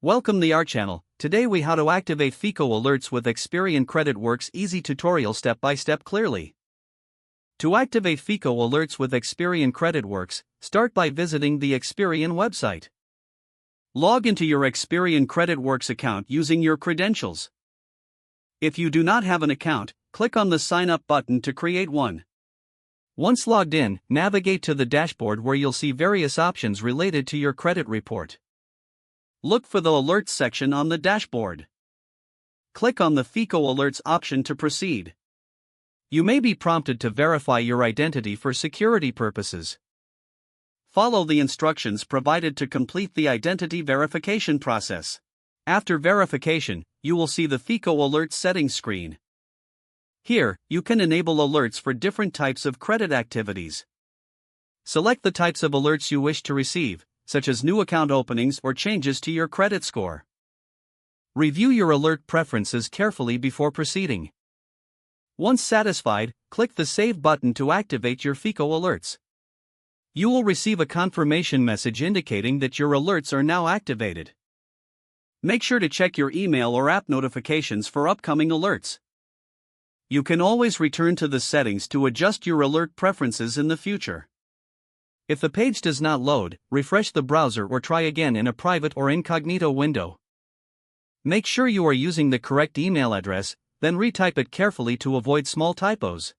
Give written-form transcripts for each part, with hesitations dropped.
Welcome to our channel. Today we how to activate FICO alerts with Experian CreditWorks easy tutorial step by step clearly. To activate FICO alerts with Experian CreditWorks, start by visiting the Experian website. Log into your Experian CreditWorks account using your credentials. If you do not have an account, click on the Sign Up button to create one. Once logged in, navigate to the dashboard where you'll see various options related to your credit report. Look for the Alerts section on the dashboard. Click on the FICO Alerts option to proceed. You may be prompted to verify your identity for security purposes. Follow the instructions provided to complete the identity verification process. After verification, you will see the FICO Alerts settings screen. Here, you can enable alerts for different types of credit activities. Select the types of alerts you wish to receive, such as new account openings or changes to your credit score. Review your alert preferences carefully before proceeding. Once satisfied, click the Save button to activate your FICO alerts. You will receive a confirmation message indicating that your alerts are now activated. Make sure to check your email or app notifications for upcoming alerts. You can always return to the settings to adjust your alert preferences in the future. If the page does not load, refresh the browser or try again in a private or incognito window. Make sure you are using the correct email address, then retype it carefully to avoid small typos.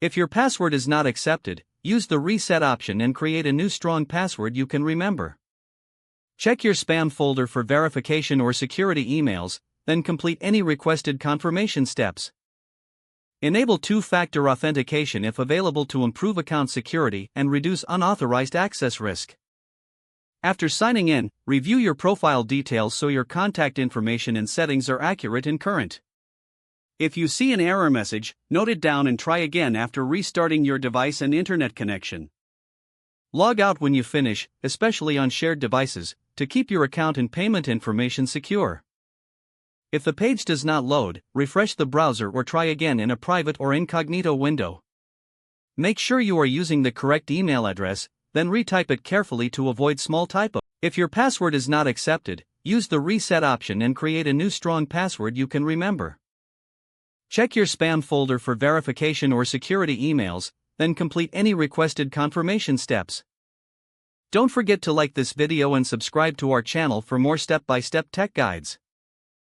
If your password is not accepted, use the Reset option and create a new strong password you can remember. Check your spam folder for verification or security emails, then complete any requested confirmation steps. Enable two-factor authentication if available to improve account security and reduce unauthorized access risk. After signing in, review your profile details so your contact information and settings are accurate and current. If you see an error message, note it down and try again after restarting your device and internet connection. Log out when you finish, especially on shared devices, to keep your account and payment information secure. If the page does not load, refresh the browser or try again in a private or incognito window. Make sure you are using the correct email address, then retype it carefully to avoid small typos. If your password is not accepted, use the Reset option and create a new strong password you can remember. Check your spam folder for verification or security emails, then complete any requested confirmation steps. Don't forget to like this video and subscribe to our channel for more step-by-step tech guides.